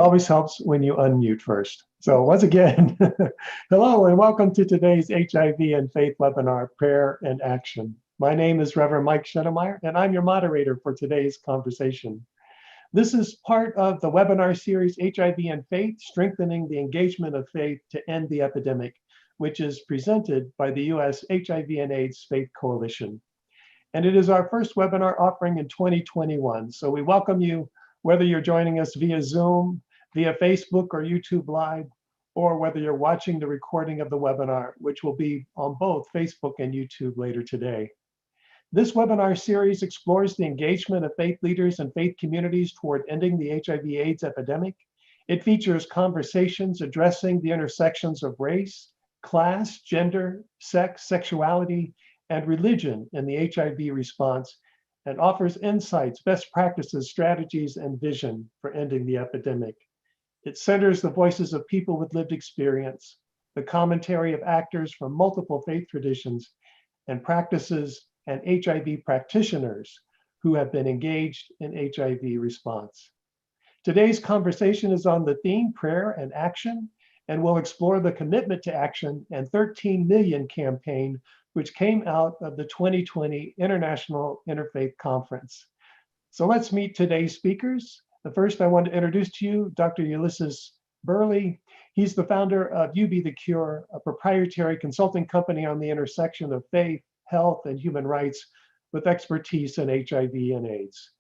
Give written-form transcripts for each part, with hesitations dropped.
Always helps when you unmute first. So once again, hello and welcome to today's HIV and Faith webinar, Prayer and Action. My name is Reverend Mike Schenemeyer, and I'm your moderator for today's conversation. This is part of the webinar series, HIV and Faith, Strengthening the Engagement of Faith to End the Epidemic, which is presented by the U.S. HIV and AIDS Faith Coalition. And it is our first webinar offering in 2021. So we welcome you, whether you're joining us via Zoom, via Facebook or YouTube Live, or whether you're watching the recording of the webinar, which will be on both Facebook and YouTube later today. This webinar series explores the engagement of faith leaders and faith communities toward ending the HIV/AIDS epidemic. It features conversations addressing the intersections of race, class, gender, sex, sexuality, and religion in the HIV response, and offers insights, best practices, strategies, and vision for ending the epidemic. It centers the voices of people with lived experience, the commentary of actors from multiple faith traditions and practices, and HIV practitioners who have been engaged in HIV response. Today's conversation is on the theme Prayer and Action, and we'll explore the Commitment to Action and 13 Million campaign, which came out of the 2020 International Interfaith Conference. So let's meet today's speakers. The first I want to introduce to you, Dr. Ulysses Burley. He's the founder of You Be the Cure, a proprietary consulting company on the intersection of faith, health, and human rights with expertise in HIV and AIDS.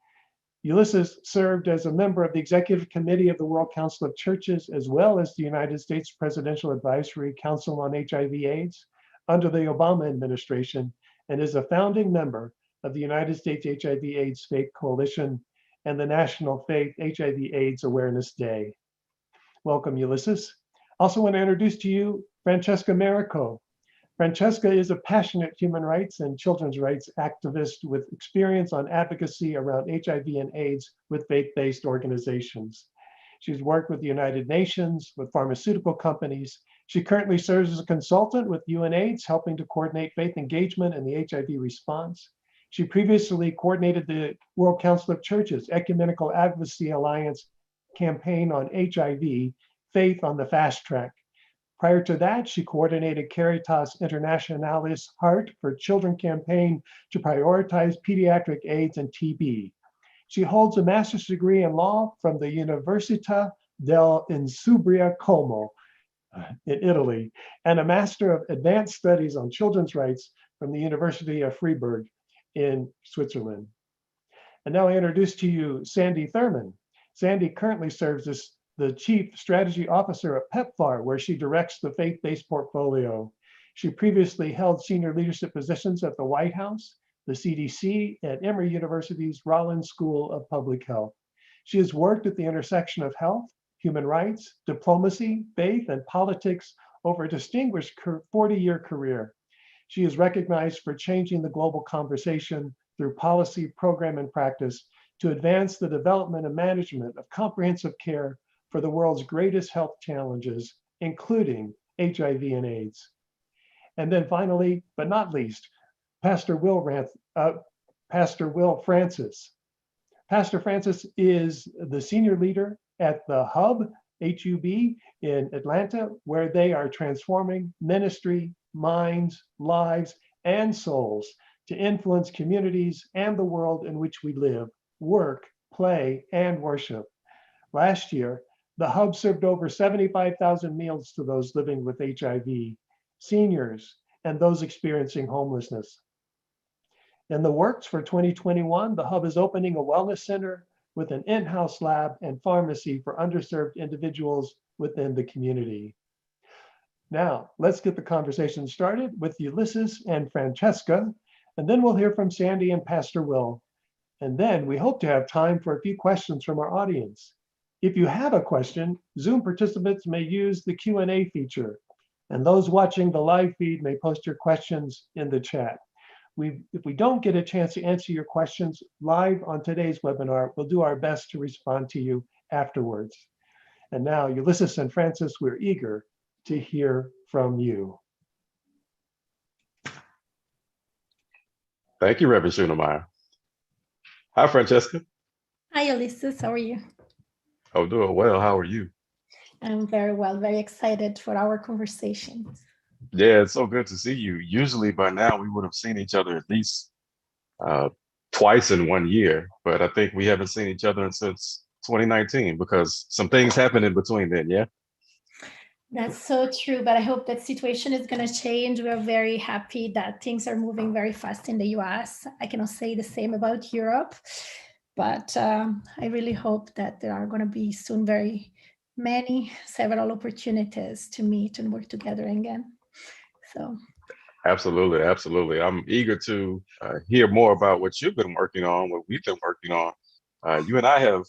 Ulysses served as a member of the Executive Committee of the World Council of Churches, as well as the United States Presidential Advisory Council on HIV/AIDS under the Obama administration, and is a founding member of the United States HIV/AIDS Faith Coalition and the National Faith HIV/AIDS Awareness Day. Welcome, Ulysses. Also want to introduce to you Francesca Marico. Francesca is a passionate human rights and children's rights activist with experience on advocacy around HIV and AIDS with faith-based organizations. She's worked with the United Nations, with pharmaceutical companies. She currently serves as a consultant with UNAIDS, helping to coordinate faith engagement in the HIV response. She previously coordinated the World Council of Churches Ecumenical Advocacy Alliance campaign on HIV, Faith on the Fast Track. Prior to that, she coordinated Caritas Internationalis Heart for Children campaign to prioritize pediatric AIDS and TB. She holds a master's degree in law from the Università dell'Insubria Como in Italy, and a Master of Advanced Studies on Children's Rights from the University of Freiburg in Switzerland. And now I introduce to you Sandy Thurman. Sandy currently serves as the Chief Strategy Officer at PEPFAR, where she directs the faith-based portfolio. She previously held senior leadership positions at the White House, the CDC, and Emory University's Rollins School of Public Health. She has worked at the intersection of health, human rights, diplomacy, faith, and politics over a distinguished 40-year career. She is recognized for changing the global conversation through policy, program, and practice to advance the development and management of comprehensive care for the world's greatest health challenges, including HIV and AIDS. And then finally, but not least, Pastor Will Francis. Pastor Francis is the senior leader at the Hub, HUB, in Atlanta, where they are transforming ministry, minds, lives, and souls to influence communities and the world in which we live, work, play, and worship. Last year, the Hub served over 75,000 meals to those living with HIV, seniors, and those experiencing homelessness. In the works for 2021, the Hub is opening a wellness center with an in-house lab and pharmacy for underserved individuals within the community. Now, let's get the conversation started with Ulysses and Francesca, and then we'll hear from Sandy and Pastor Will. And then we hope to have time for a few questions from our audience. If you have a question, Zoom participants may use the Q&A feature, and those watching the live feed may post your questions in the chat. If we don't get a chance to answer your questions live on today's webinar, we'll do our best to respond to you afterwards. And now, Ulysses and Francis, we're eager to hear from you. Thank you, Reverend Schenemeyer. Hi, Francesca. Hi, Ulysses. How are you? Oh, doing well. How are you? I'm very well, very excited for our conversation. Yeah, it's so good to see you. Usually by now we would have seen each other at least uh, twice in 1 year, but I think we haven't seen each other since 2019 because some things happened in between then. Yeah, That's so true, but I hope that situation is going to change. We're very happy that things are moving very fast in the US. I cannot say the same about Europe, but I really hope that there are going to be soon several opportunities to meet and work together again. So, absolutely, absolutely. I'm eager to hear more about what you've been working on, what we've been working on. You and I have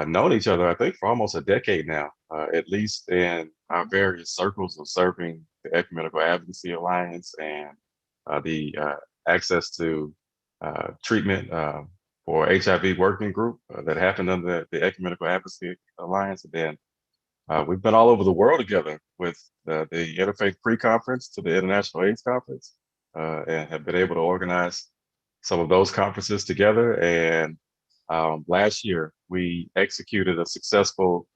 known each other, I think, for almost a decade now, at least in our various circles of serving the Ecumenical Advocacy Alliance and the access to treatment for HIV working group that happened under the Ecumenical Advocacy Alliance. And then we've been all over the world together with the Interfaith Pre-Conference to the International AIDS Conference and have been able to organize some of those conferences together. And last year, we executed a successful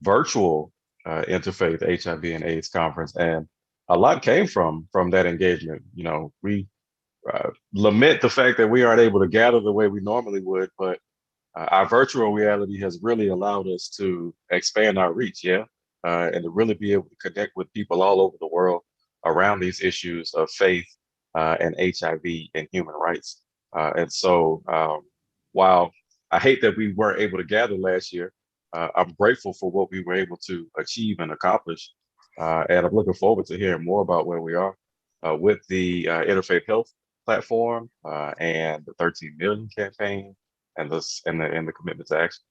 virtual interfaith HIV and AIDS conference, and a lot came from that engagement. You know, we lament the fact that we aren't able to gather the way we normally would, but our virtual reality has really allowed us to expand our reach, yeah, and to really be able to connect with people all over the world around these issues of faith and HIV and human rights. And so, while I hate that we weren't able to gather last year, I'm grateful for what we were able to achieve and accomplish. And I'm looking forward to hearing more about where we are with the Interfaith Health platform and the 13 million campaign and the commitment to action.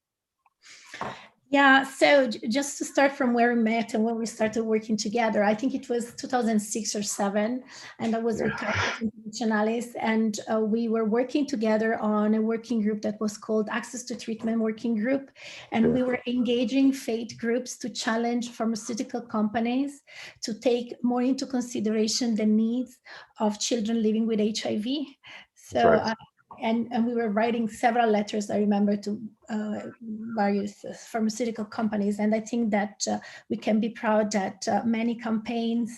yeah, so just to start from where we met and when we started working together, I think it was 2006 or 7, and I was with Yeah, Caritas Internationalis, and we were working together on a working group that was called Access to Treatment Working Group, and yeah, we were engaging faith groups to challenge pharmaceutical companies to take more into consideration the needs of children living with HIV. that's So right. and we were writing several letters, I remember, to various pharmaceutical companies. And I think that we can be proud that many campaigns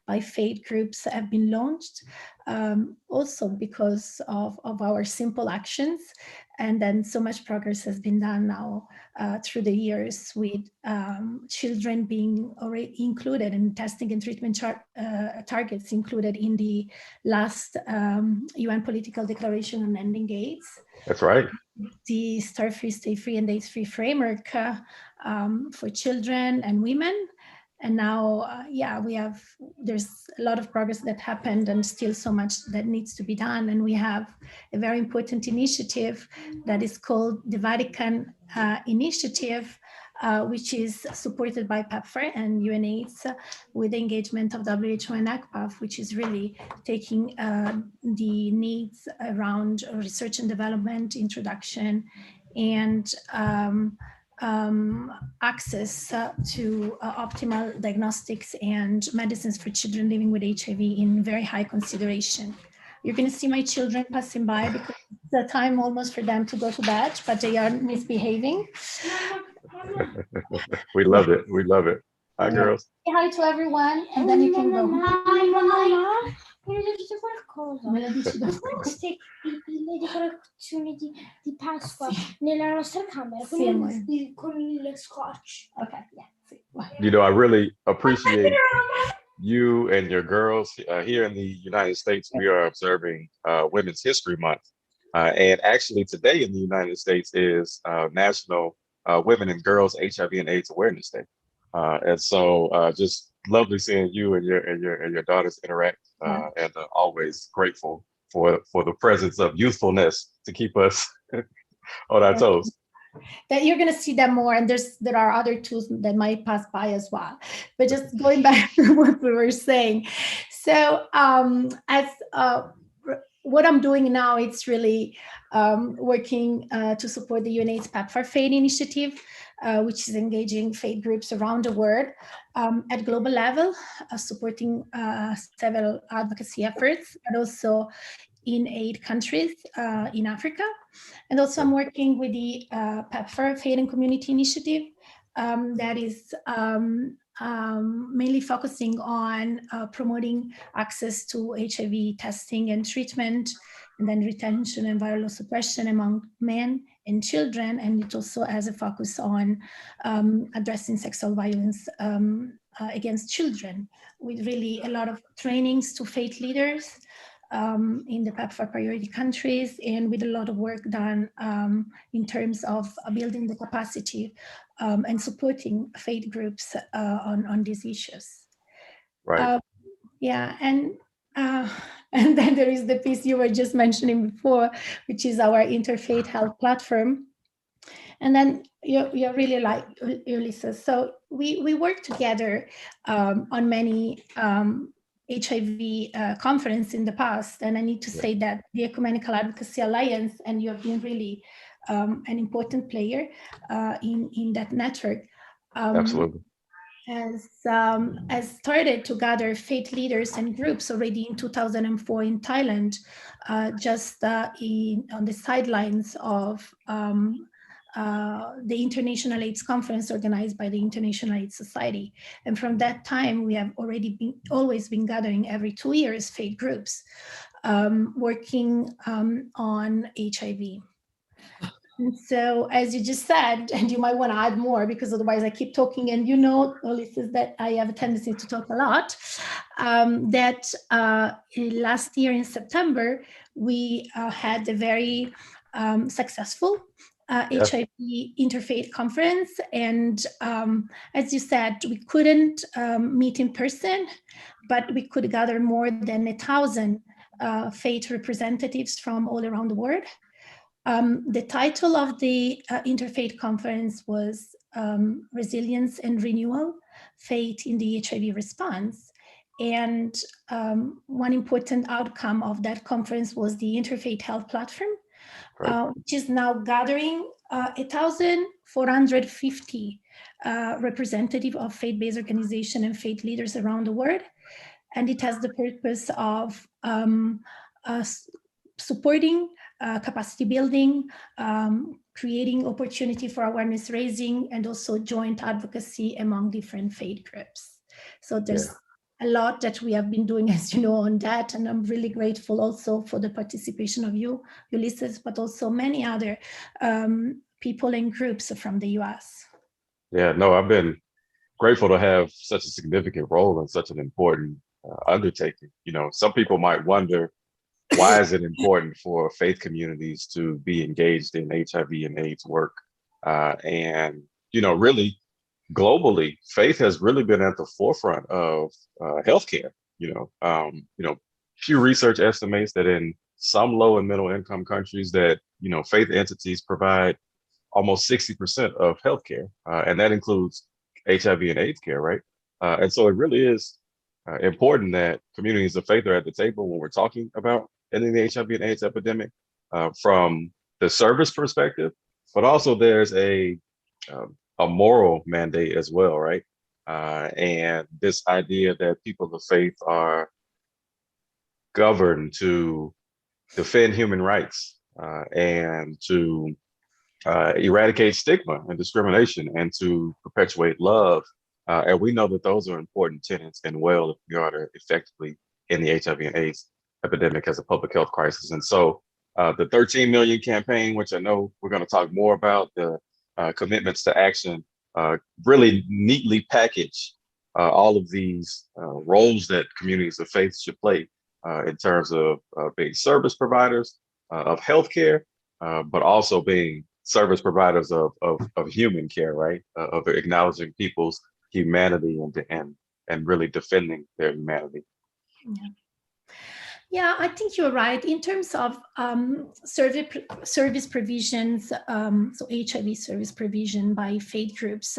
by faith groups have been launched, also because of our simple actions. And then so much progress has been done now through the years with children being already included in testing and treatment targets included in the last UN political declaration on ending AIDS, That's right. the Start Free, Stay Free, and AIDS Free framework for children and women. And now, yeah, there's a lot of progress that happened and still so much that needs to be done. And we have a very important initiative that is called the Vatican Initiative, which is supported by PEPFAR and UNAIDS with the engagement of WHO and ACPAF, which is really taking the needs around research and development, introduction, and access to optimal diagnostics and medicines for children living with HIV in very high consideration. You're going to see my children passing by because it's the time almost for them to go to bed, but they are misbehaving. We Yeah. love it. We love it. Hi, Yeah. girls. Say hi to everyone, and then you can go. Mamma, voglio dirti qualcosa. Me lo dici dopo. Queste le decorazioni di Pasqua nella nostra camera Sì, amore. con il scotch. Okay, yeah. Sì. Vai. You know, I really appreciate you and your girls here in the United States. We are observing Women's History Month. And actually, today in the United States is National Women and Girls HIV and AIDS Awareness Day. And so, just lovely seeing you and your daughters interact, Yeah. and always grateful for the presence of youthfulness to keep us on our toes. That you're going to see them more, and there are other tools that might pass by as well. But just going back to what we were saying, so as what I'm doing now, it's really working to support the UNAIDS PEPFAR FAID initiative, which is engaging faith groups around the world at global level, supporting several advocacy efforts, but also in 8 countries in Africa. And also I'm working with the PEPFAR, Faith and Community Initiative, that is mainly focusing on promoting access to HIV testing and treatment, and then retention and viral suppression among men and children. And it also has a focus on addressing sexual violence against children, with really a lot of trainings to faith leaders in the PEPFAR priority countries, and with a lot of work done in terms of building the capacity and supporting faith groups on these issues. Right. Yeah, and then there is the piece you were just mentioning before, which is our Interfaith Health Platform. And then you're really like Ulysses. So we work together on many HIV conference in the past. And I need to say that the Ecumenical Advocacy Alliance, and you have been really an important player in that network. Absolutely. Has started to gather faith leaders and groups already in 2004 in Thailand, just on the sidelines of the International AIDS Conference organized by the International AIDS Society. And from that time, we have always been gathering every 2 years faith groups working on HIV. And so, as you just said, and you might want to add more because otherwise I keep talking, and you know, Ulysses, that I have a tendency to talk a lot, that last year in September, we had a very successful HIV Interfaith conference. And as you said, we couldn't meet in person, but we could gather more than 1,000 faith representatives from all around the world. The title of the Interfaith Conference was Resilience and Renewal, Faith in the HIV Response. And one important outcome of that conference was the Interfaith Health Platform, which is now gathering 1,450 representatives of faith-based organizations and faith leaders around the world. And it has the purpose of supporting capacity building, creating opportunity for awareness raising, and also joint advocacy among different faith groups. So there's a lot that we have been doing, as you know, on that. And I'm really grateful also for the participation of you, Ulysses, but also many other people and groups from the US. Yeah, no, I've been grateful to have such a significant role in such an important undertaking. You know, some people might wonder, why is it important for faith communities to be engaged in HIV and AIDS work? And, you know, really globally, faith has really been at the forefront of healthcare. Pew Research estimates that in some low and middle income countries that, you know, faith entities provide almost 60% of healthcare. And that includes HIV and AIDS care, right? And so it really is important that communities of faith are at the table when we're talking about ending the HIV and AIDS epidemic from the service perspective, but also there's a moral mandate as well, right? And this idea that people of faith are governed to defend human rights and to eradicate stigma and discrimination and to perpetuate love. And we know that those are important tenets and well if we are to effectively end the HIV and AIDS epidemic as a public health crisis. And so the 13 million campaign, which I know we're going to talk more about, the commitments to action, really neatly package all of these roles that communities of faith should play in terms of being service providers of healthcare, but also being service providers of human care, right? Of acknowledging people's humanity and really defending their humanity. Yeah, I think you're right. In terms of service provisions, so HIV service provision by faith groups,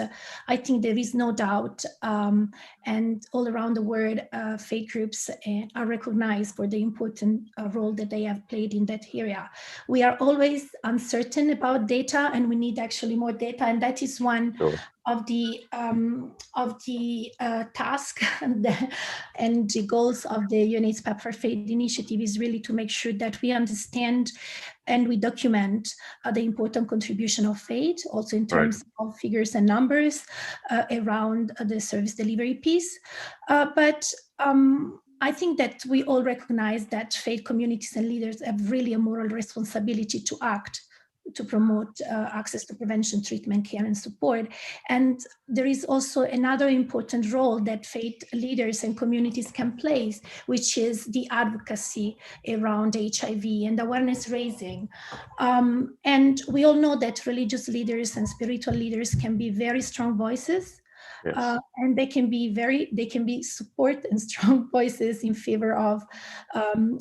I think there is no doubt, and all around the world, faith groups are recognized for the important role that they have played in that area. We are always uncertain about data, and we need actually more data, and that is one task and the goals of the UNAIDS for Faith initiative is really to make sure that we understand and we document the important contribution of faith, also in terms of figures and numbers around the service delivery piece. But I think that we all recognize that faith communities and leaders have really a moral responsibility to act to promote access to prevention, treatment, care, and support. And there is also another important role that faith leaders and communities can play, which is the advocacy around HIV and awareness raising. And we all know that religious leaders and spiritual leaders can be very strong voices. Yes. And they can be support and strong voices in favor of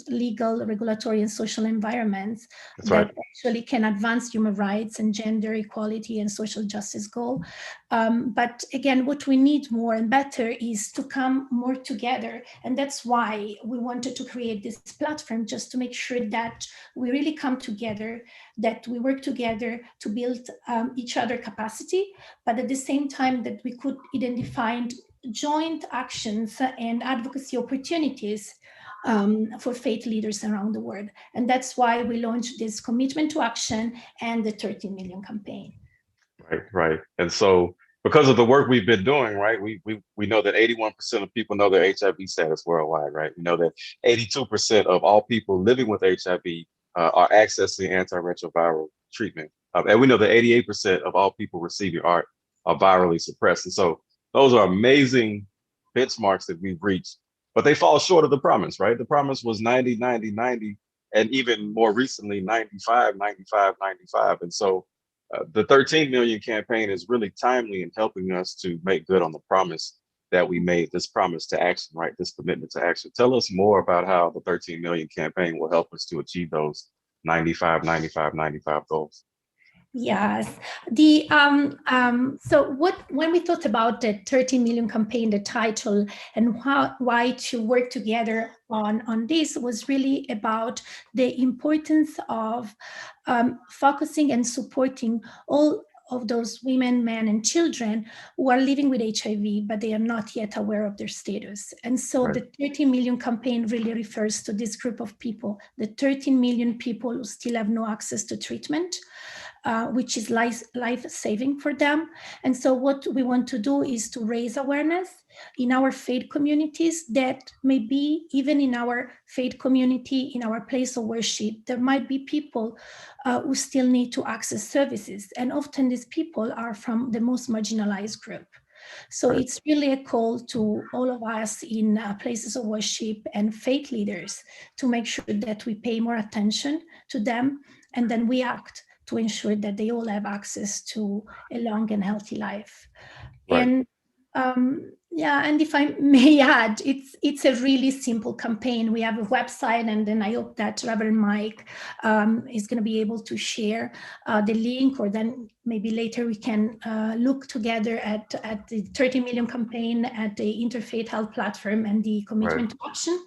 legal, regulatory, and social environments that actually can advance human rights and gender equality and social justice goal. But again, what we need more and better is to come more together. And that's why we wanted to create this platform, just to make sure that we really come together, that we work together to build each other capacity, but at the same time that we could identify joint actions and advocacy opportunities for faith leaders around the world. And that's why we launched this commitment to action and the 13 million campaign. Right. And so because of the work we've been doing, right, we know that 81% of people know their HIV status worldwide, right? We know that 82% of all people living with HIV are accessing antiretroviral treatment. And we know that 88% of all people receiving ART are virally suppressed. And so those are amazing benchmarks that we've reached, but they fall short of the promise, right? The promise was 90, 90, 90, and even more recently, 95, 95, 95. And so the 13 million campaign is really timely in helping us to make good on the promise that we made, this promise to action, right? This commitment to action. Tell us more about how the 13 million campaign will help us to achieve those 95, 95, 95 goals. Yes, so when we thought about the 13 million campaign, the title, and why to work together on this was really about the importance of focusing and supporting all of those women, men, and children who are living with HIV, but they are not yet aware of their status. And so the 13 million campaign really refers to this group of people, the 13 million people who still have no access to treatment, which is life-saving for them. And so what we want to do is to raise awareness in our faith communities that maybe even in our faith community, in our place of worship, there might be people who still need to access services. And often these people are from the most marginalized group. So it's really a call to all of us in places of worship and faith leaders to make sure that we pay more attention to them, and then we act to ensure that they all have access to a long and healthy life. And and if I may add, it's a really simple campaign. We have a website, and then I hope that Reverend Mike is going to be able to share the link, or then maybe later we can look together at the 30 million campaign, at the Interfaith Health Platform, and the commitment to action.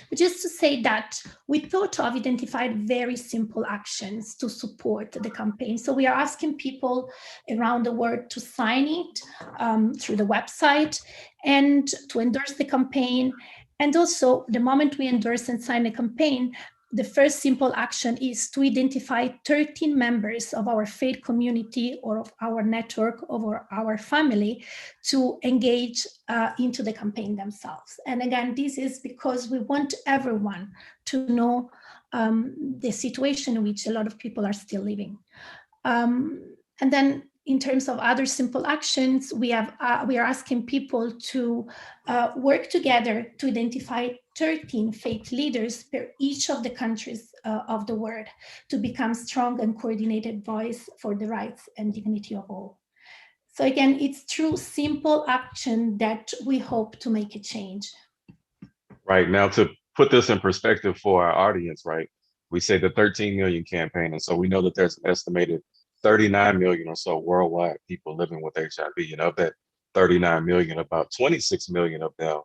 But just to say that we thought of identified very simple actions to support the campaign. So we are asking people around the world to sign it through the website and to endorse the campaign. And also, the moment we endorse and sign the campaign, the first simple action is to identify 13 members of our faith community or of our network or our family to engage into the campaign themselves. And again, this is because we want everyone to know the situation in which a lot of people are still living. And then in terms of other simple actions, we are asking people to work together to identify 13 faith leaders per each of the countries of the world to become strong and coordinated voice for the rights and dignity of all. So again, it's through simple action that we hope to make a change. Right. Now, to put this in perspective for our audience, right, we say the 13 million campaign. And so we know that there's an estimated 39 million or so worldwide people living with HIV. And of that 39 million, about 26 million of them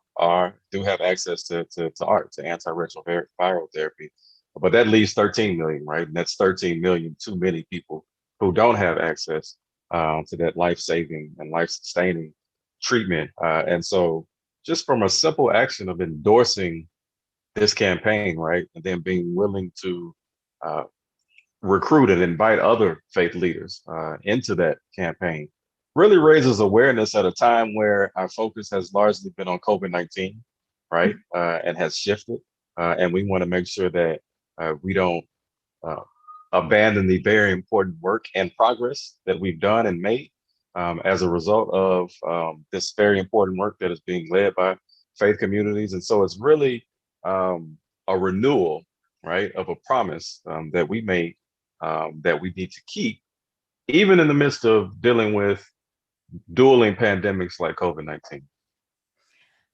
do have access to ART, to antiretroviral therapy. But that leaves 13 million, right? And that's 13 million too many people who don't have access. to that life-saving and life-sustaining treatment. And so just from a simple action of endorsing this campaign, right, and then being willing to recruit and invite other faith leaders into that campaign really raises awareness at a time where our focus has largely been on COVID-19, right, and has shifted. And we want to make sure that we don't abandon the very important work and progress that we've done and made as a result of this very important work that is being led by faith communities. And so it's really a renewal, right, of a promise that we made that we need to keep, even in the midst of dealing with dueling pandemics like COVID-19.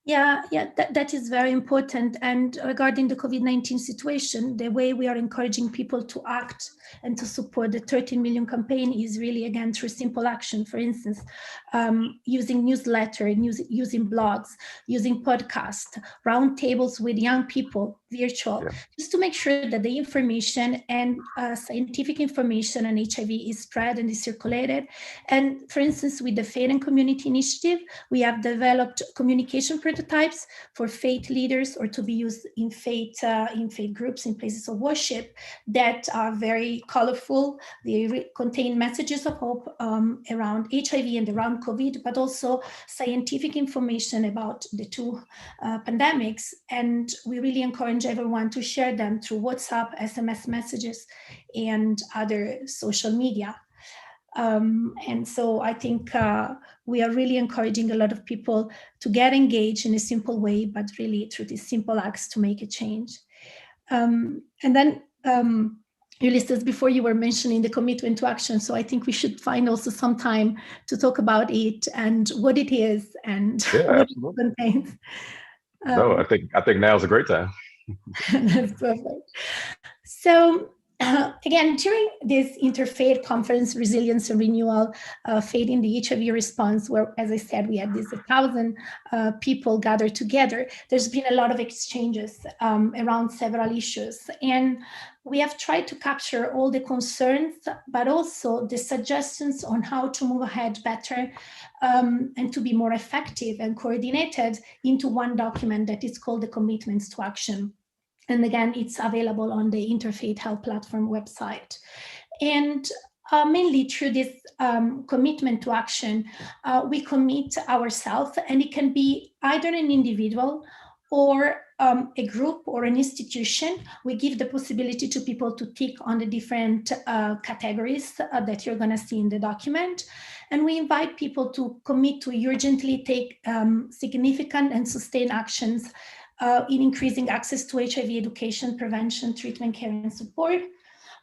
Yeah, that is very important. And regarding the COVID-19 situation, the way we are encouraging people to act and to support the 13 million campaign is really, again, through simple action. For instance, using newsletter, using blogs, using podcasts, roundtables with young people, virtual, just to make sure that the information and scientific information on HIV is spread and is circulated. And for instance, with the Faith and Community Initiative, we have developed communication prototypes for faith leaders or to be used in faith groups, in places of worship, that are very colorful. They contain messages of hope around HIV and around COVID, but also scientific information about the two pandemics. And we really encourage everyone to share them through WhatsApp, SMS messages, and other social media. And so I think we are really encouraging a lot of people to get engaged in a simple way, but really through these simple acts to make a change. And then Ulysses, before you were mentioning the commitment to action, so I think we should find also some time to talk about it and what it is and what it contains. No, I think now is a great time. That's perfect. So again, during this Interfaith Conference, Resilience and Renewal, Faith in the HIV Response, where, as I said, we had these 1,000 people gathered together, there's been a lot of exchanges around several issues. And we have tried to capture all the concerns, but also the suggestions on how to move ahead better and to be more effective and coordinated into one document that is called the Commitments to Action. And again, it's available on the Interfaith Health Platform website. And mainly through this commitment to action, we commit ourselves, and it can be either an individual or a group or an institution. We give the possibility to people to tick on the different categories that you're going to see in the document. And we invite people to commit to urgently take significant and sustained actions in increasing access to HIV education, prevention, treatment, care, and support.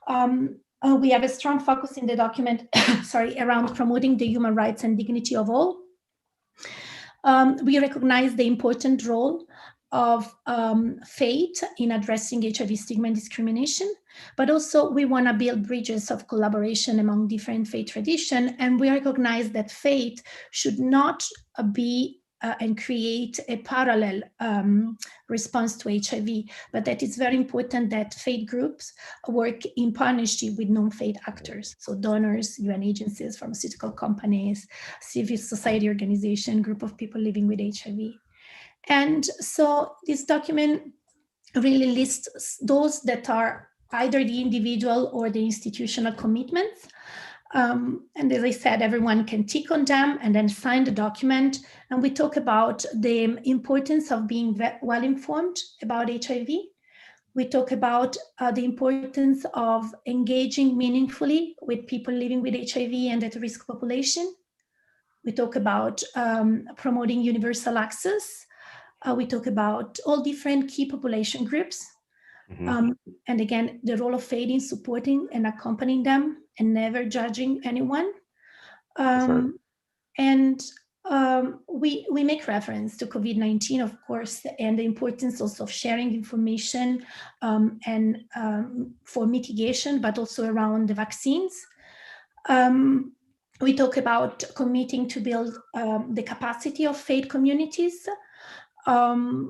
We have a strong focus in the document, around promoting the human rights and dignity of all. We recognize the important role of faith in addressing HIV stigma and discrimination, but also we want to build bridges of collaboration among different faith traditions, and we recognize that faith should not be and create a parallel response to HIV, but that it's very important that faith groups work in partnership with non-faith actors, so donors, UN agencies, pharmaceutical companies, civil society organization, group of people living with HIV. And so this document really lists those that are either the individual or the institutional commitments. And as I said, everyone can tick on them and then sign the document. And we talk about the importance of being well informed about HIV. We talk about the importance of engaging meaningfully with people living with HIV and at-risk population. We talk about promoting universal access. We talk about all different key population groups. And again, the role of faith in supporting and accompanying them and never judging anyone. And we make reference to COVID-19, of course, and the importance also of sharing information and for mitigation, but also around the vaccines. We talk about committing to build the capacity of faith communities. And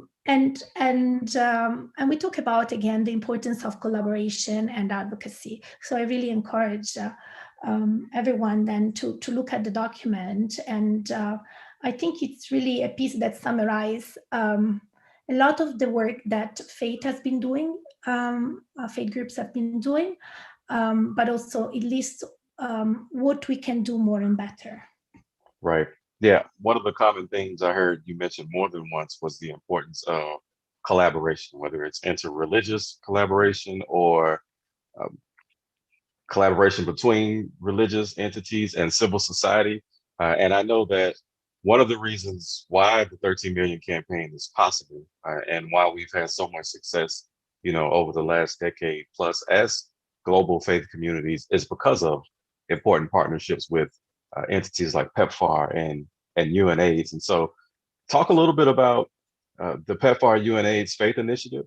we talk about, again, the importance of collaboration and advocacy. So I really encourage everyone then to look at the document. And I think it's really a piece that summarizes a lot of the work that Faith has been doing, faith groups have been doing, but also it lists what we can do more and better. Right. Yeah. One of the common things I heard you mention more than once was the importance of collaboration, whether it's interreligious collaboration or um, collaboration between religious entities and civil society. And I know that one of the reasons why the 13 million campaign is possible and why we've had so much success, over the last decade plus as global faith communities is because of important partnerships with entities like PEPFAR and UNAIDS. And so talk a little bit about the PEPFAR UNAIDS Faith Initiative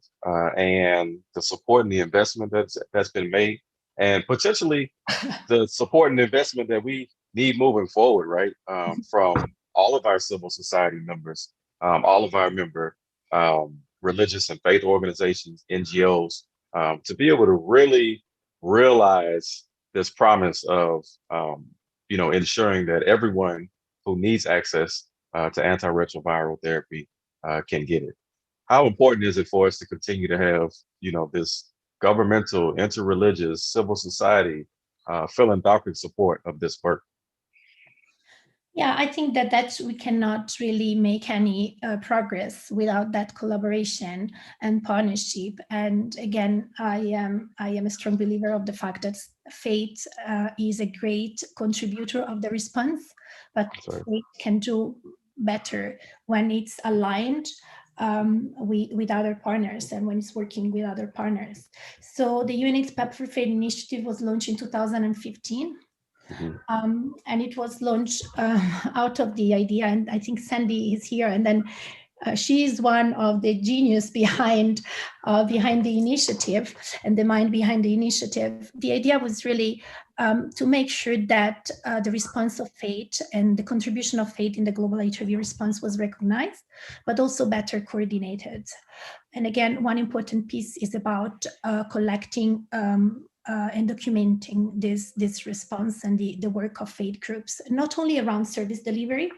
and the support and the investment that's been made, and potentially the support and investment that we need moving forward, right? From all of our civil society members, all of our member religious and faith organizations, NGOs, to be able to really realize this promise of, ensuring that everyone who needs access to antiretroviral therapy can get it. How important is it for us to continue to have, this governmental, interreligious, civil society, philanthropic support of this work? Yeah, I think that we cannot really make any progress without that collaboration and partnership. And again, I am a strong believer of the fact that faith is a great contributor of the response, but faith can do better when it's aligned with other partners and when it's working with other partners. So the UNAIDS PEPFAR Faith Initiative was launched in 2015. And it was launched out of the idea, and I think Sandy is here, and then she is one of the genius behind the initiative and the mind behind the initiative. The idea was really to make sure that the response of faith and the contribution of faith in the global HIV response was recognized, but also better coordinated. And again, one important piece is about collecting and documenting this response and the work of faith groups, not only around service delivery,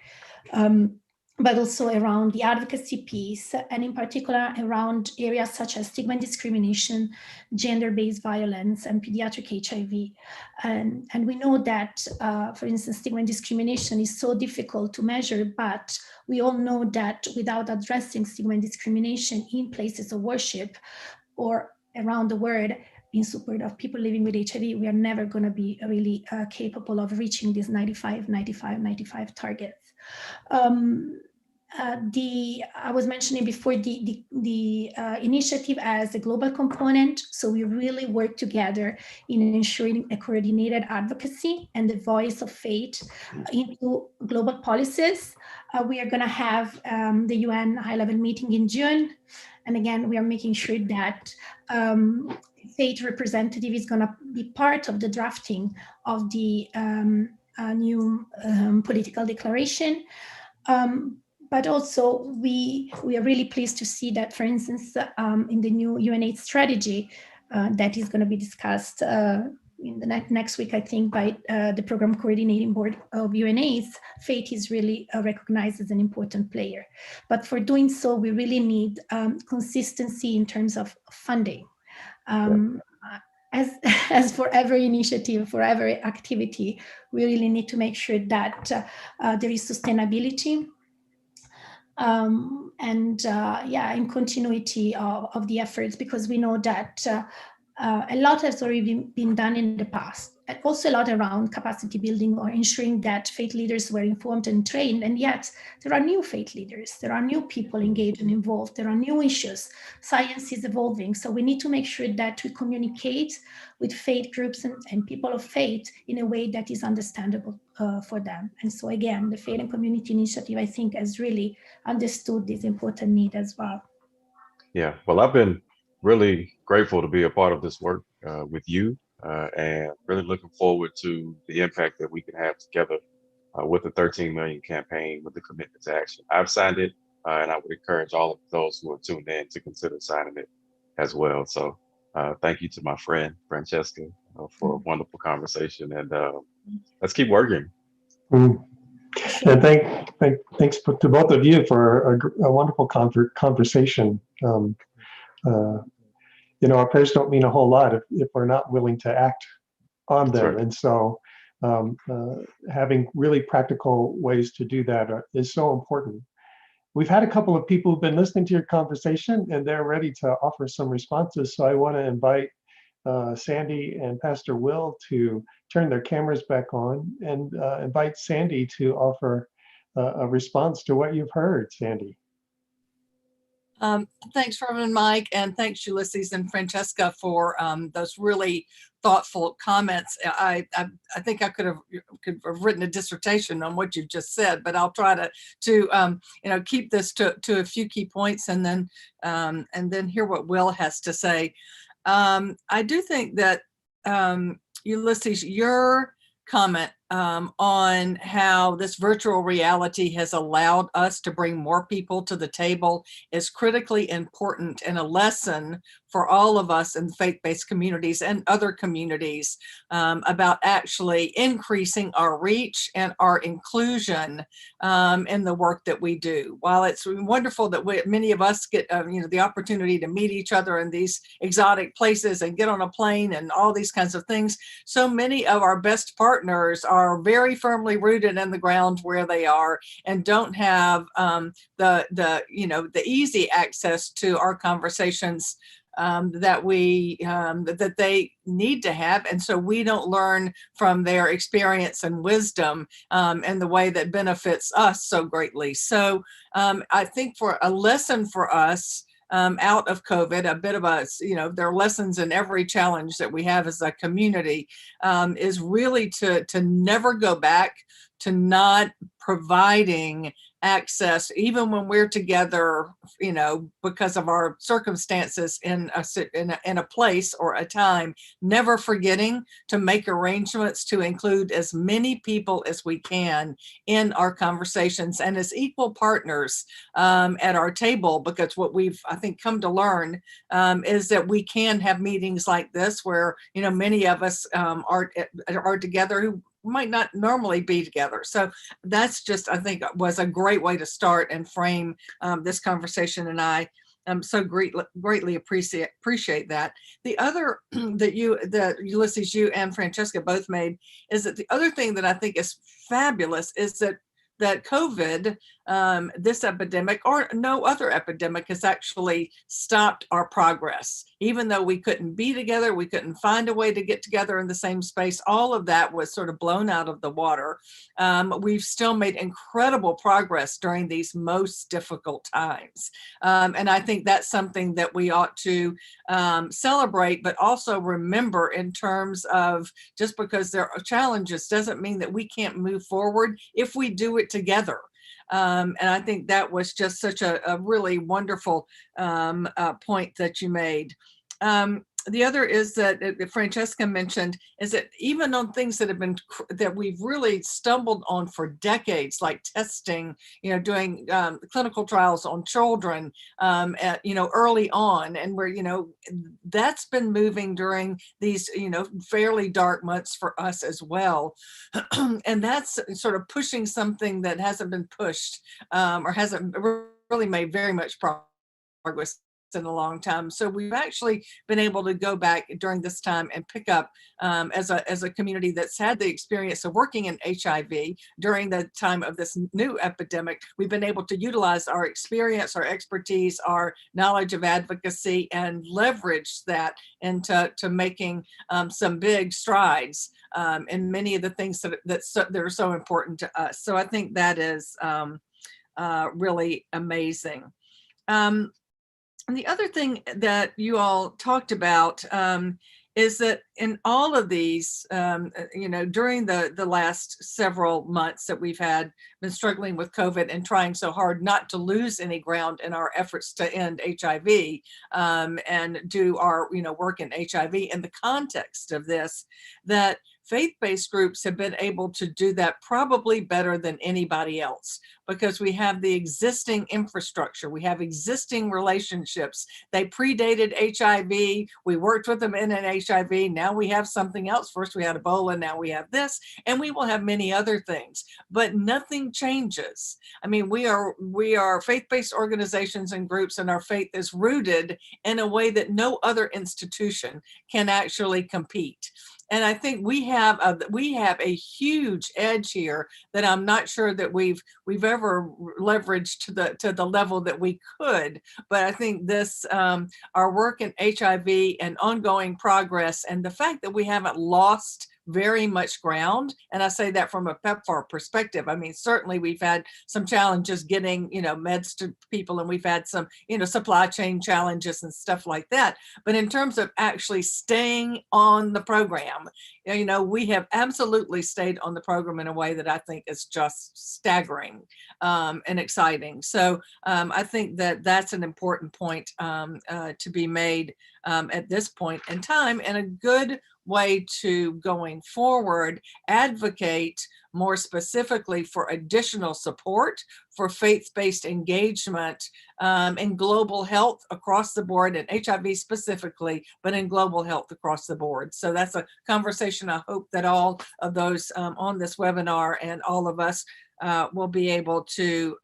but also around the advocacy piece, and in particular around areas such as stigma and discrimination, gender-based violence, and pediatric HIV. And we know that, for instance, stigma and discrimination is so difficult to measure, but we all know that without addressing stigma and discrimination in places of worship or around the world, in support of people living with HIV, we are never going to be really capable of reaching these 95 targets. I was mentioning before the initiative as a global component, so we really work together in ensuring a coordinated advocacy and the voice of faith into global policies. We are going to have the UN high-level meeting in June, and again, we are making sure that faith representative is going to be part of the drafting of the new political declaration. But also, we are really pleased to see that, for instance, in the new UNAIDS strategy that is going to be discussed in the next week, I think, by the program coordinating board of UNAIDS, faith is really recognized as an important player. But for doing so, we really need consistency in terms of funding. As for every initiative, for every activity, we really need to make sure that there is sustainability in continuity of the efforts, because we know that a lot has already been done in the past, and also a lot around capacity building or ensuring that faith leaders were informed and trained. And yet there are new faith leaders, there are new people engaged and involved, there are new issues, science is evolving. So we need to make sure that we communicate with faith groups and people of faith in a way that is understandable for them. And so again, the Faith and Community Initiative, I think, has really understood this important need as well. Yeah, well, I've been really grateful to be a part of this work with you and really looking forward to the impact that we can have together with the 13 million campaign, with the commitment to action. I've signed it, and I would encourage all of those who are tuned in to consider signing it as well. So thank you to my friend, Francesca, for a wonderful conversation, and let's keep working. Mm. And thanks to both of you for a wonderful conversation. Our prayers don't mean a whole lot if we're not willing to act on That's them. right. And so having really practical ways to do that is so important. We've had a couple of people who've been listening to your conversation and they're ready to offer some responses. So I want to invite Sandy and Pastor Will to turn their cameras back on and invite Sandy to offer a response to what you've heard, Sandy. Thanks, Reverend Mike, and thanks, Ulysses and Francesca, for those really thoughtful comments. I think I could have written a dissertation on what you just said, but I'll try to keep this to a few key points and then hear what Will has to say. I do think that Ulysses, your comment on how this virtual reality has allowed us to bring more people to the table is critically important and a lesson for all of us in faith-based communities and other communities about actually increasing our reach and our inclusion in the work that we do. While it's wonderful that many of us get the opportunity to meet each other in these exotic places and get on a plane and all these kinds of things, so many of our best partners are very firmly rooted in the ground where they are and don't have the easy access to our conversations that they need to have, and so we don't learn from their experience and wisdom in the way that benefits us so greatly. So I think for a lesson for us out of COVID, a bit of there are lessons in every challenge that we have as a community, is really to never go back to not providing access, even when we're together, because of our circumstances in a place or a time, never forgetting to make arrangements to include as many people as we can in our conversations and as equal partners at our table, because what we've, I think, come to learn is that we can have meetings like this where, many of us are together who might not normally be together. So that's just, I think, was a great way to start and frame this conversation, and I so greatly appreciate that. The other that Ulysses, you and Francesca both made, is that the other thing that I think is fabulous is that COVID, this epidemic or no other epidemic, has actually stopped our progress. Even though we couldn't be together, we couldn't find a way to get together in the same space, all of that was sort of blown out of the water. We've still made incredible progress during these most difficult times. And I think that's something that we ought to celebrate, but also remember in terms of just because there are challenges doesn't mean that we can't move forward if we do it together. And I think that was just such a really wonderful point that you made. The other is that Francesca mentioned is that even on things that we've really stumbled on for decades, like testing, doing clinical trials on children, early on, and where, that's been moving during these, fairly dark months for us as well. And that's sort of pushing something that hasn't been pushed or hasn't really made very much progress in a long time. So we've actually been able to go back during this time and pick up as a community that's had the experience of working in HIV during the time of this new epidemic. We've been able to utilize our experience, our expertise, our knowledge of advocacy, and leverage that into making some big strides in many of the things that are so important to us. So I think that is really amazing. And the other thing that you all talked about is that in all of these, during the last several months that we've been struggling with COVID and trying so hard not to lose any ground in our efforts to end HIV and do our work in HIV in the context of this, that faith-based groups have been able to do that probably better than anybody else, because we have the existing infrastructure, we have existing relationships. They predated HIV. We worked with them in an HIV. Now we have something else. First we had Ebola, now we have this, and we will have many other things, but nothing changes. I mean, we are faith-based organizations and groups, and our faith is rooted in a way that no other institution can actually compete. And I think we have a huge edge here that I'm not sure that we've ever leveraged to the level that we could. But I think this our work in HIV and ongoing progress, and the fact that we haven't lost very much ground. And I say that from a PEPFAR perspective. I mean, certainly we've had some challenges getting, meds to people, and we've had some, supply chain challenges and stuff like that. But in terms of actually staying on the program, we have absolutely stayed on the program in a way that I think is just staggering and exciting. So I think that that's an important point to be made at this point in time, and a good way to, going forward, advocate more specifically for additional support for faith-based engagement in global health across the board, and HIV specifically, but in global health across the board. So that's a conversation I hope that all of those on this webinar and all of us will be able to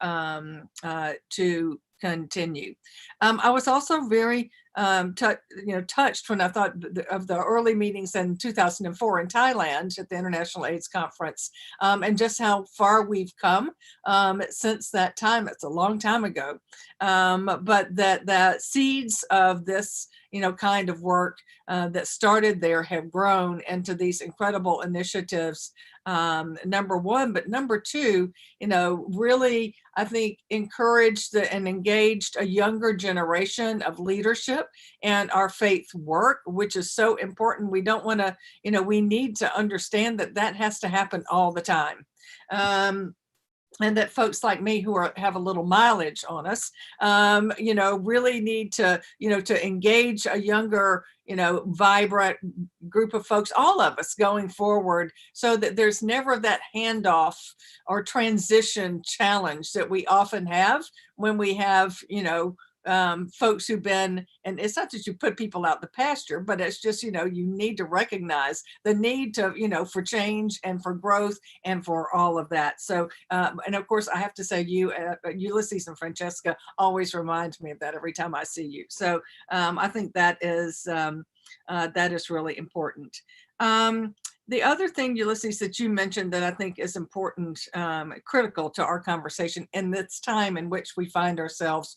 continue. I was also very touched when I thought of the early meetings in 2004 in Thailand at the International AIDS Conference, and just how far we've come since that time. It's a long time ago, but that the seeds of this kind of work that started there have grown into these incredible initiatives, number one. But number two, really, I think, encouraged and engaged a younger generation of leadership and our faith work, which is so important. We don't want to, we need to understand that that has to happen all the time. And that folks like me who have a little mileage on us, really need to, to engage a younger, vibrant group of folks, all of us going forward, so that there's never that handoff or transition challenge that we often have when we have, folks who've been, and it's not that you put people out the pasture, but it's just, you need to recognize the need to, for change and for growth and for all of that. So, and of course, I have to say Ulysses and Francesca always remind me of that every time I see you. So I think that is really important. The other thing, Ulysses, that you mentioned that I think is important, critical to our conversation in this time in which we find ourselves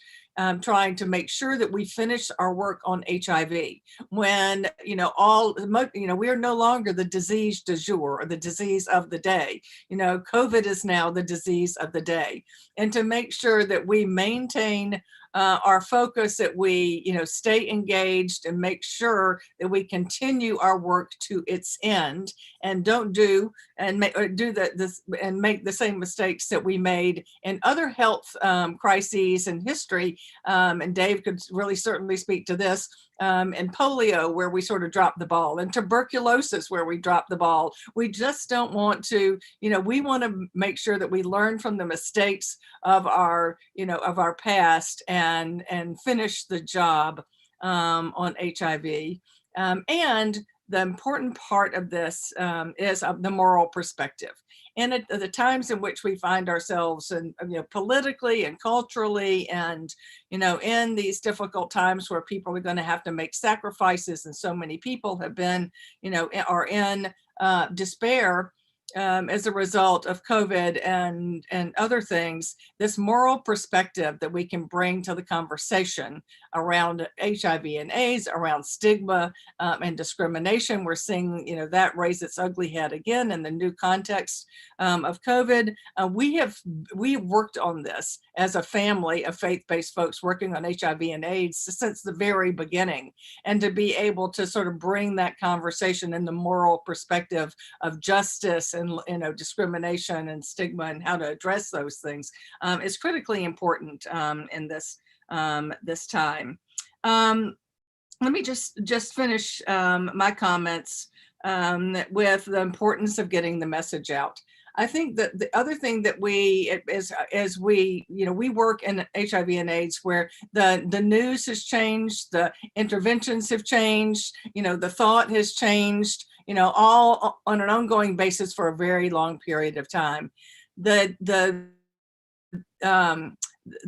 trying to make sure that we finish our work on HIV, when, we are no longer the disease du jour or the disease of the day. COVID is now the disease of the day. And to make sure that we maintain our focus, that we, stay engaged and make sure that we continue our work to its end, and don't do and make the same mistakes that we made in other health crises in history. And Dave could really certainly speak to this. And polio, where we sort of dropped the ball, and tuberculosis, where we dropped the ball. We just don't want to, we want to make sure that we learn from the mistakes of our past and finish the job on HIV. And the important part of this is the moral perspective. And at the times in which we find ourselves, and politically and culturally, and in these difficult times where people are going to have to make sacrifices, and so many people have been, are in despair as a result of COVID and other things, this moral perspective that we can bring to the conversation around HIV and AIDS, around stigma and discrimination. We're seeing, that raise its ugly head again in the new context of COVID. We worked on this as a family of faith-based folks working on HIV and AIDS since the very beginning, and to be able to sort of bring that conversation in the moral perspective of justice and discrimination and stigma and how to address those things is critically important in this time. Let me just finish my comments with the importance of getting the message out. I think that the other thing that as we, we work in HIV and AIDS, where the news has changed, the interventions have changed, the thought has changed, all on an ongoing basis for a very long period of time. The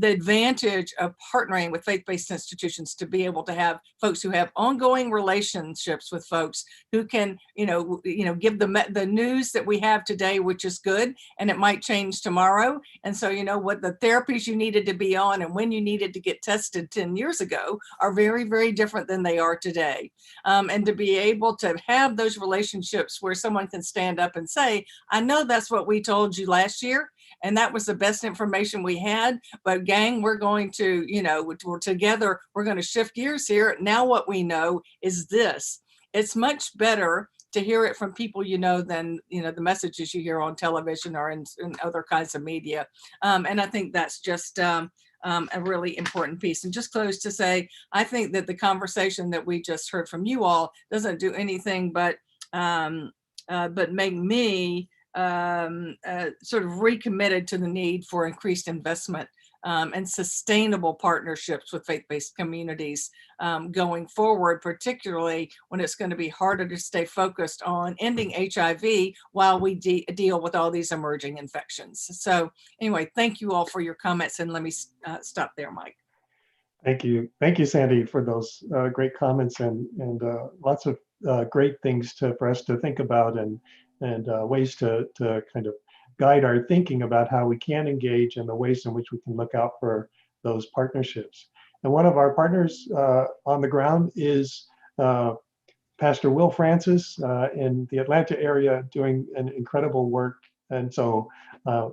advantage of partnering with faith-based institutions to be able to have folks who have ongoing relationships with folks who can, give the news that we have today, which is good, and it might change tomorrow. And so, what the therapies you needed to be on and when you needed to get tested 10 years ago are very, very different than they are today. And to be able to have those relationships where someone can stand up and say, I know that's what we told you last year, and that was the best information we had, but gang, we're going to, we're together, we're going to shift gears here. Now what we know is this. It's much better to hear it from people than, the messages you hear on television or in other kinds of media. And I think that's just a really important piece. And just close to say, I think that the conversation that we just heard from you all doesn't do anything but make me sort of recommitted to the need for increased investment and sustainable partnerships with faith-based communities going forward, particularly when it's going to be harder to stay focused on ending HIV while we deal with all these emerging infections. So anyway, thank you all for your comments, and let me stop there, Mike. Thank you, Sandy, for those great comments and lots of great things for us to think about and ways to kind of guide our thinking about how we can engage and the ways in which we can look out for those partnerships. And one of our partners on the ground is Pastor Will Francis in the Atlanta area, doing an incredible work. And so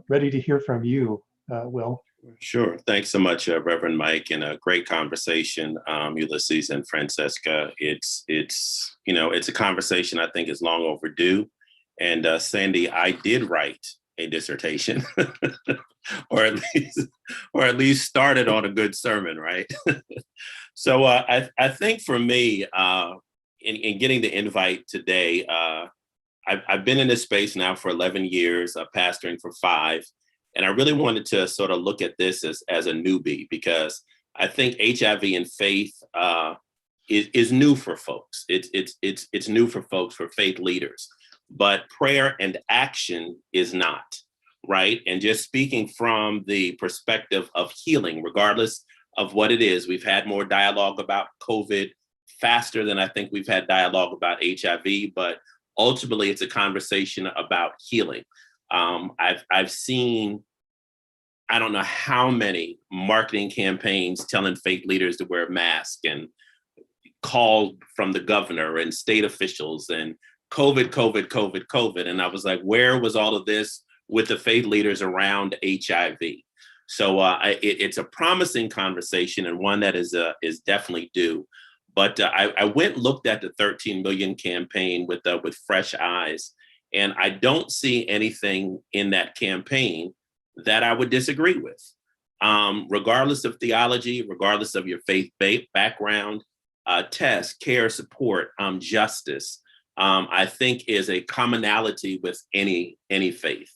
ready to hear from you, Will. Sure. Thanks so much, Reverend Mike, and a great conversation, Ulysses and Francesca. It's a conversation I think is long overdue. And Sandy, I did write a dissertation, or at least started on a good sermon, right? So I think for me, in getting the invite today, I've been in this space now for 11 years, pastoring for 5. And I really wanted to sort of look at this as a newbie, because I think HIV and faith is new for folks. It's new for folks, for faith leaders. But prayer and action is not, right? And just speaking from the perspective of healing, regardless of what it is, we've had more dialogue about COVID faster than I think we've had dialogue about HIV, but ultimately it's a conversation about healing. I've seen, I don't know how many marketing campaigns telling faith leaders to wear a mask, and called from the governor and state officials and COVID. And I was like, where was all of this with the faith leaders around HIV? So it's a promising conversation, and one that is definitely due. But I went and looked at the 13 million campaign with fresh eyes, and I don't see anything in that campaign that I would disagree with. Regardless of theology, regardless of your faith background, test, care, support, justice, I think is a commonality with any faith.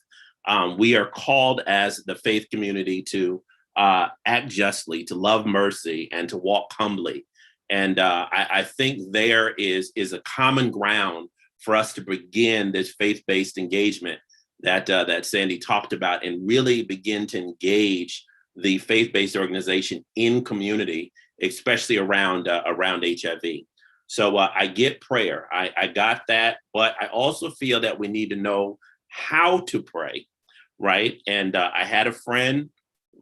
We are called as the faith community to act justly, to love mercy, and to walk humbly. And I think there is a common ground for us to begin this faith-based engagement that Sandy talked about, and really begin to engage the faith-based organization in community, especially around HIV. So I get prayer. I got that, but I also feel that we need to know how to pray, right? And I had a friend,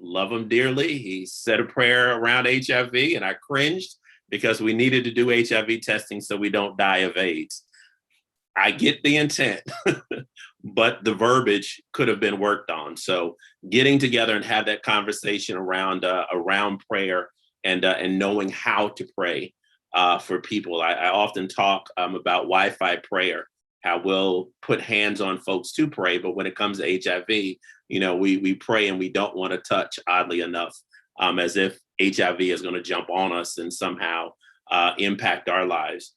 love him dearly. He said a prayer around HIV, and I cringed because we needed to do HIV testing so we don't die of AIDS. I get the intent, but the verbiage could have been worked on. So getting together and have that conversation around prayer and knowing how to pray for people. I often talk about Wi-Fi prayer, how we'll put hands on folks to pray, but when it comes to HIV, we pray and we don't want to touch, oddly enough, as if HIV is going to jump on us and somehow impact our lives.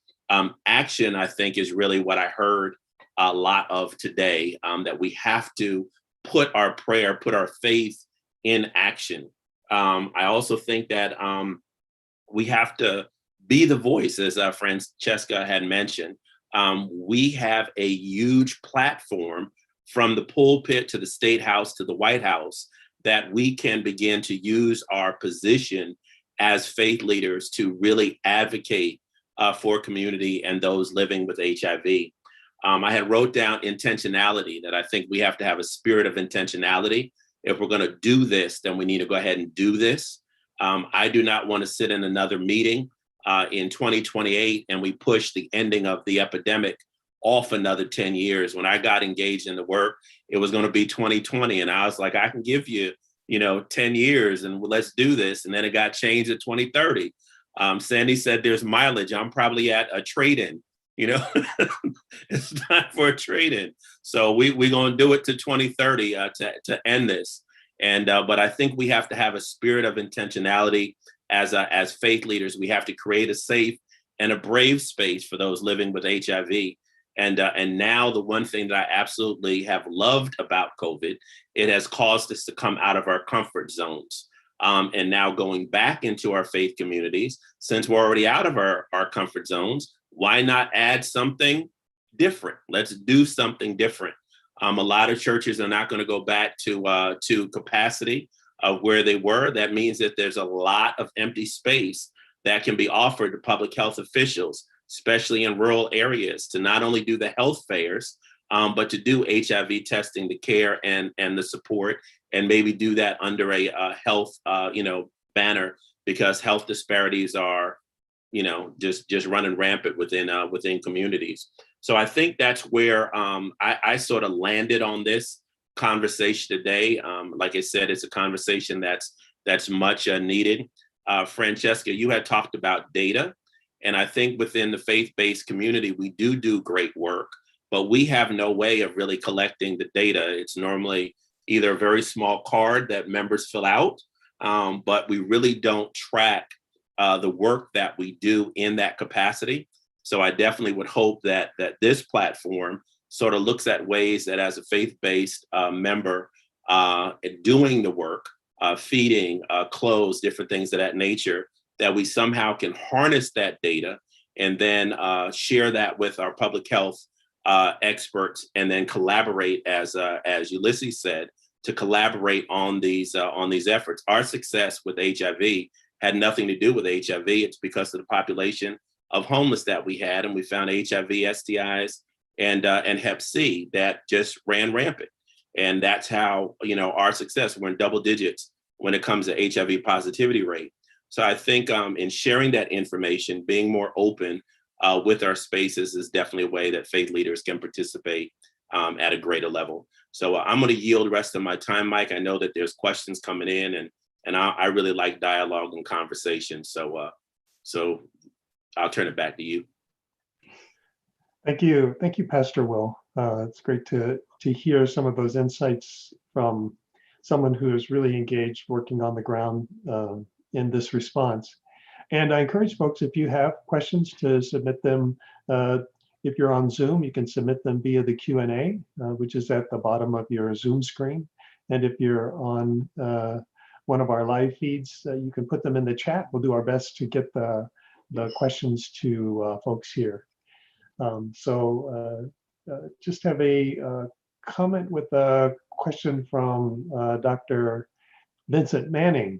Action, I think, is really what I heard a lot of today, that we have to put our prayer, put our faith in action. I also think that we have to be the voice, as Francesca had mentioned. We have a huge platform from the pulpit to the State House to the White House that we can begin to use our position as faith leaders to really advocate for community and those living with HIV. I had wrote down intentionality, that I think we have to have a spirit of intentionality. If we're going to do this, then we need to go ahead and do this. I do not want to sit in another meeting in 2028 and we push the ending of the epidemic off another 10 years. When I got engaged in the work, it was going to be 2020. And I was like, I can give you, 10 years and let's do this. And then it got changed to 2030. Sandy said there's mileage. I'm probably at a trade-in, it's time for a trade-in. So we're going to do it to 2030 to end this. And but I think we have to have a spirit of intentionality as faith leaders. We have to create a safe and a brave space for those living with HIV. And now the one thing that I absolutely have loved about COVID, it has caused us to come out of our comfort zones. And now going back into our faith communities, since we're already out of our comfort zones, why not add something different? Let's do something different. A lot of churches are not going to go back to capacity of where they were. That means that there's a lot of empty space that can be offered to public health officials, especially in rural areas, to not only do the health fairs, but to do HIV testing, the care and the support, and maybe do that under a health banner, because health disparities are just running rampant within communities. So I think that's where I sort of landed on this conversation today. Like I said, it's a conversation that's much needed. Francesca, you had talked about data. And I think within the faith-based community, we do great work, but we have no way of really collecting the data. It's normally either a very small card that members fill out, but we really don't track the work that we do in that capacity. So I definitely would hope that this platform sort of looks at ways that as a faith-based member doing the work, feeding, clothes, different things of that nature, that we somehow can harness that data and then share that with our public health experts, and then collaborate, as Ulysses said, to collaborate on these efforts. Our success with HIV had nothing to do with HIV. It's because of the population of homeless that we had, and we found HIV, STIs, and Hep C that just ran rampant. And that's how our success. We're in double digits when it comes to HIV positivity rate. So I think in sharing that information, being more open with our spaces is definitely a way that faith leaders can participate at a greater level. So I'm going to yield the rest of my time, Mike. I know that there's questions coming in, and I really like dialogue and conversation. So I'll turn it back to you. Thank you, Pastor Will. It's great to hear some of those insights from someone who is really engaged working on the ground in this response. And I encourage folks, if you have questions, to submit them. If you're on Zoom, you can submit them via the Q&A, which is at the bottom of your Zoom screen. And if you're on one of our live feeds, you can put them in the chat. We'll do our best to get the questions to folks here. Just have a comment with a question from Dr. Vincent Manning.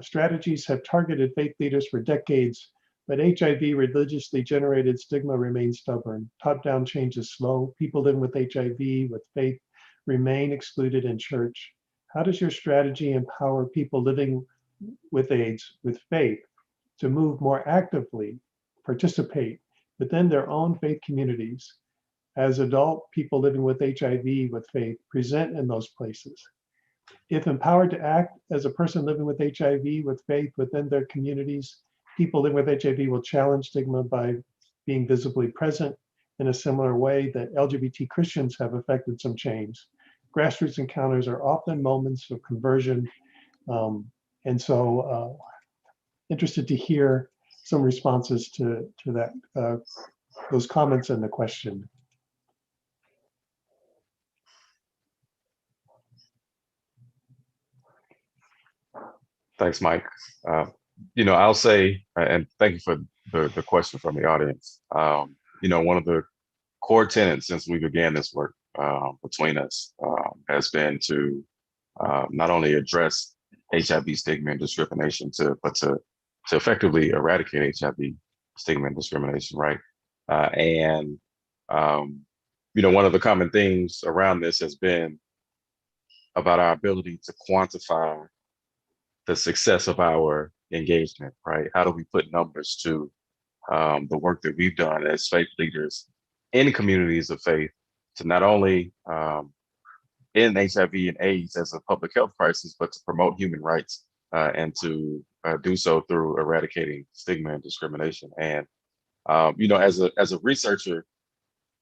Strategies have targeted faith leaders for decades, but HIV religiously generated stigma remains stubborn. Top-down change is slow. People living with HIV with faith remain excluded in church. How does your strategy empower people living with AIDS with faith to move more actively, participate within their own faith communities as adult people living with HIV with faith present in those places? If empowered to act as a person living with HIV with faith within their communities, people living with HIV will challenge stigma by being visibly present in a similar way that LGBT Christians have effected some change. Grassroots encounters are often moments of conversion. And so interested to hear some responses to that those comments and the question. Thanks, Mike. I'll say, and thank you for the question from the audience. One of the core tenets since we began this work between us has been to not only address HIV stigma and discrimination, but to effectively eradicate HIV stigma and discrimination, right? One of the common themes around this has been about our ability to quantify the success of our engagement, right? How do we put numbers to the work that we've done as faith leaders in communities of faith to not only end HIV and AIDS as a public health crisis, but to promote human rights and to do so through eradicating stigma and discrimination. And as a researcher,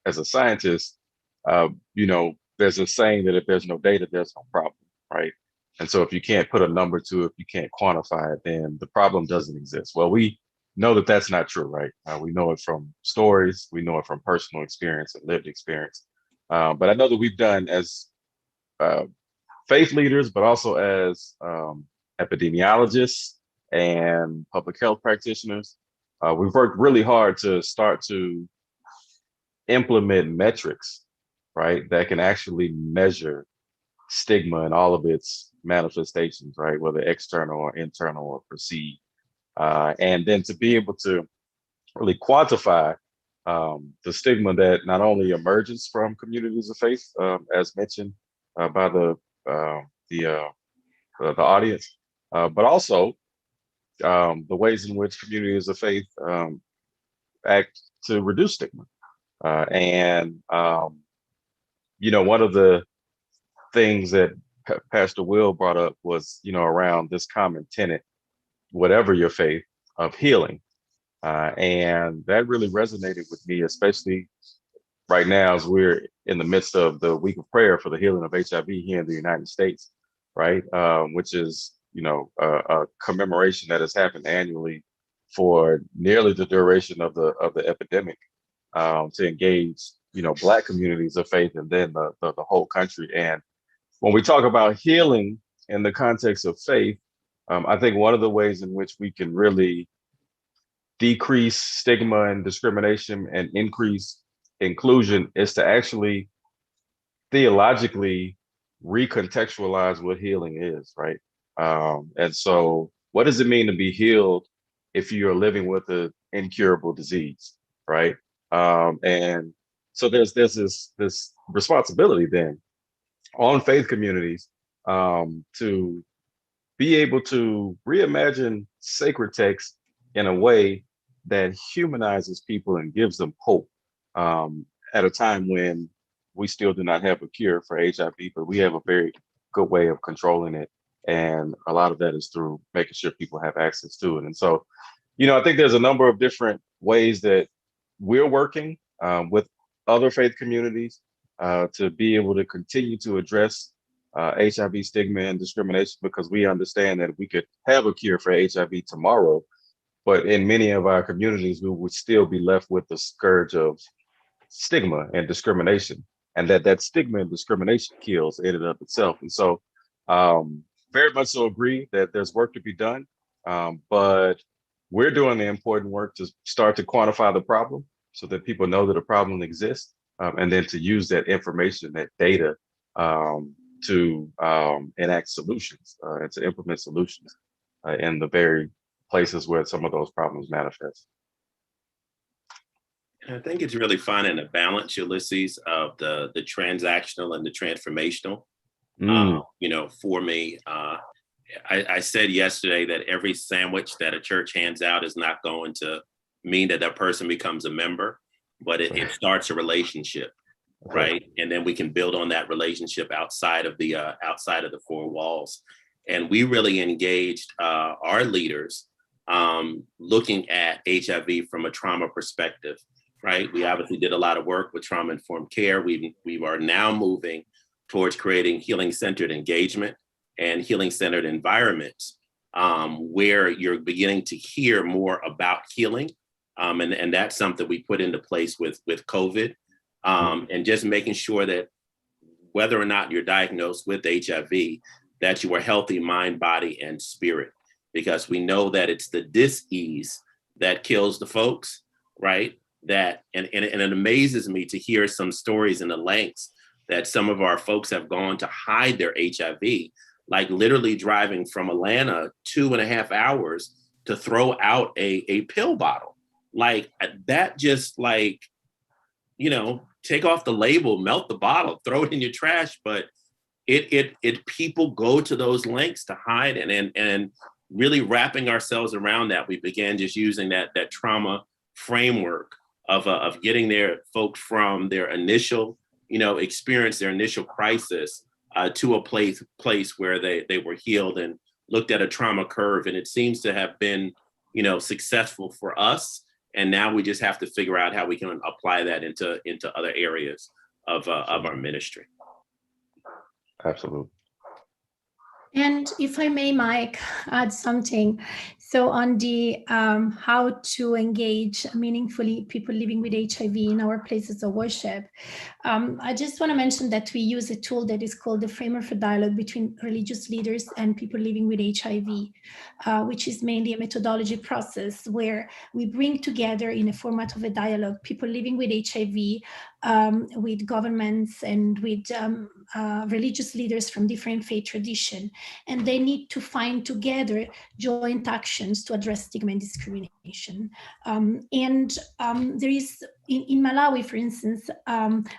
as a scientist, there's a saying that if there's no data, there's no problem, right? And so if you can't put a number to it, if you can't quantify it, then the problem doesn't exist. Well, we know that that's not true, right? We know it from stories, we know it from personal experience and lived experience. But I know that we've done as faith leaders, but also as epidemiologists and public health practitioners, we've worked really hard to start to implement metrics, right, that can actually measure stigma and all of its manifestations, right, whether external or internal or perceived. And then to be able to really quantify the stigma that not only emerges from communities of faith, as mentioned by the audience, but also the ways in which communities of faith act to reduce stigma. One of the things that Pastor Will brought up was, around this common tenet, whatever your faith, of healing. And that really resonated with me, especially right now as we're in the midst of the week of prayer for the healing of HIV here in the United States, right? Which is, a commemoration that has happened annually for nearly the duration of the epidemic, to engage, Black communities of faith and then the whole country. And when we talk about healing in the context of faith, I think one of the ways in which we can really decrease stigma and discrimination and increase inclusion is to actually theologically recontextualize what healing is, right? And so what does it mean to be healed if you're living with an incurable disease, right? And so there's this responsibility then on faith communities to be able to reimagine sacred text in a way that humanizes people and gives them hope at a time when we still do not have a cure for HIV, but we have a very good way of controlling it. And a lot of that is through making sure people have access to it. And so, I think there's a number of different ways that we're working with other faith communities to be able to continue to address HIV stigma and discrimination, because we understand that we could have a cure for HIV tomorrow, but in many of our communities, we would still be left with the scourge of stigma and discrimination, and that stigma and discrimination kills in and of itself. And so very much so agree that there's work to be done, but we're doing the important work to start to quantify the problem so that people know that a problem exists, and then to use that information, that data, to enact solutions and to implement solutions in the very places where some of those problems manifest. I think it's really finding a balance, Ulysses, of the transactional and the transformational. For me, I said yesterday that every sandwich that a church hands out is not going to mean that person becomes a member, but it starts a relationship, right? And then we can build on that relationship outside of the four walls. And we really engaged our leaders looking at HIV from a trauma perspective, right? We obviously did a lot of work with trauma-informed care. We are now moving towards creating healing-centered engagement and healing-centered environments where you're beginning to hear more about healing And that's something we put into place with COVID, and just making sure that whether or not you're diagnosed with HIV, that you are healthy, mind, body, and spirit, because we know that it's the dis-ease that kills the folks, right? That, and it amazes me to hear some stories in the lengths that some of our folks have gone to hide their HIV, like literally driving from Atlanta 2.5 hours to throw out a pill bottle. Like that, just like, you know, take off the label, melt the bottle, throw it in your trash. But it people go to those lengths to hide, and really wrapping ourselves around that, we began just using that trauma framework of getting their folks from their initial, you know, experience, their initial crisis, to a place where they were healed, and looked at a trauma curve. And it seems to have been, you know, successful for us. And now we just have to figure out how we can apply that into other areas of our ministry. Absolutely. And if I may, Mike, add something. So on the how to engage meaningfully people living with HIV in our places of worship, I just want to mention that we use a tool that is called the Framework for Dialogue between religious leaders and people living with HIV, which is mainly a methodology process where we bring together in a format of a dialogue people living with HIV, with governments and with religious leaders from different faith traditions. And they need to find together joint actions to address stigma and discrimination. There is, in Malawi, for instance,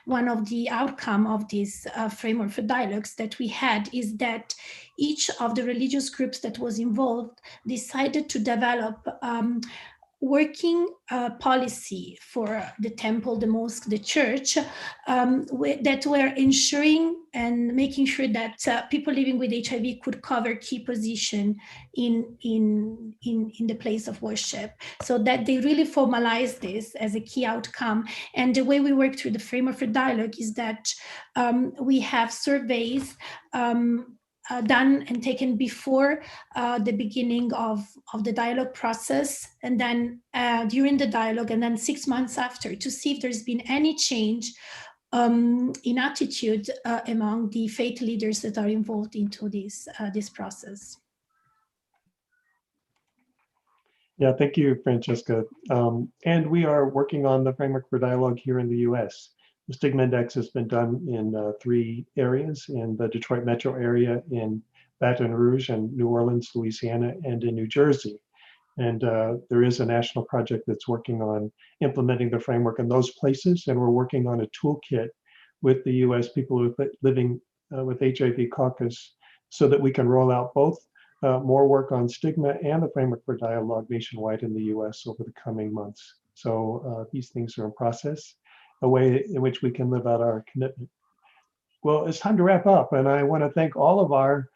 one of the outcome of this framework for dialogues that we had is that each of the religious groups that was involved decided to develop working policy for the temple, the mosque, the church, that were ensuring and making sure that people living with HIV could cover key position in the place of worship, so that they really formalize this as a key outcome. And the way we work through the Framework for Dialogue is that we have surveys done and taken before the beginning of the dialogue process, and then during the dialogue, and then 6 months after, to see if there's been any change in attitude among the faith leaders that are involved into this process. Yeah, thank you, Francesca. And we are working on the Framework for Dialogue here in the US. The Stigma Index has been done in 3 areas: in the Detroit metro area, in Baton Rouge and New Orleans, Louisiana, and in New Jersey. And there is a national project that's working on implementing the framework in those places. And we're working on a toolkit with the US people living with HIV caucus, so that we can roll out both more work on stigma and the Framework for Dialogue nationwide in the US over the coming months. So these things are in process, a way in which we can live out our commitment. Well, it's time to wrap up, and I want to thank all of our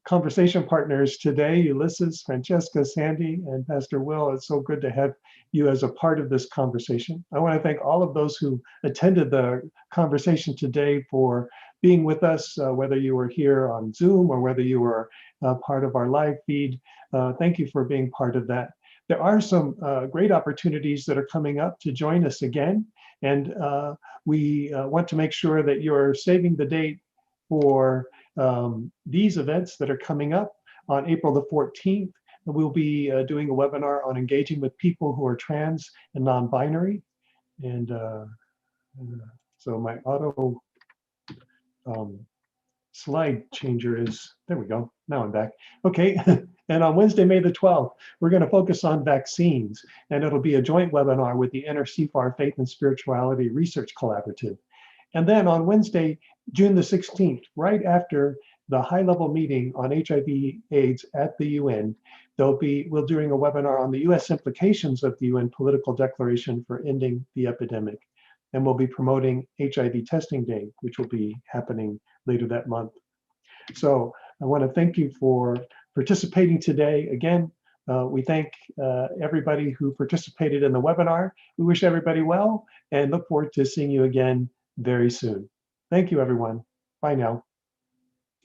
conversation partners today: Ulysses, Francesca, Sandy, and Pastor Will. It's so good to have you as a part of this conversation. I want to thank all of those who attended the conversation today for being with us, whether you were here on Zoom or whether you were part of our live feed. Thank you for being part of that. There are some great opportunities that are coming up to join us again. And we want to make sure that you're saving the date for these events that are coming up. On April the 14th, we'll be doing a webinar on engaging with people who are trans and non-binary. And so my auto slide changer is, there we go, now I'm back. Okay, and on Wednesday, May the 12th, we're going to focus on vaccines, and it'll be a joint webinar with the Inter-CFAR Faith and Spirituality Research Collaborative. And then on Wednesday, June the 16th, right after the high-level meeting on HIV/AIDS at the UN, we're doing a webinar on the US implications of the UN political declaration for ending the epidemic. And we'll be promoting HIV Testing Day, which will be happening later that month. So I want to thank you for participating today. Again, we thank everybody who participated in the webinar. We wish everybody well and look forward to seeing you again very soon. Thank you, everyone. Bye now.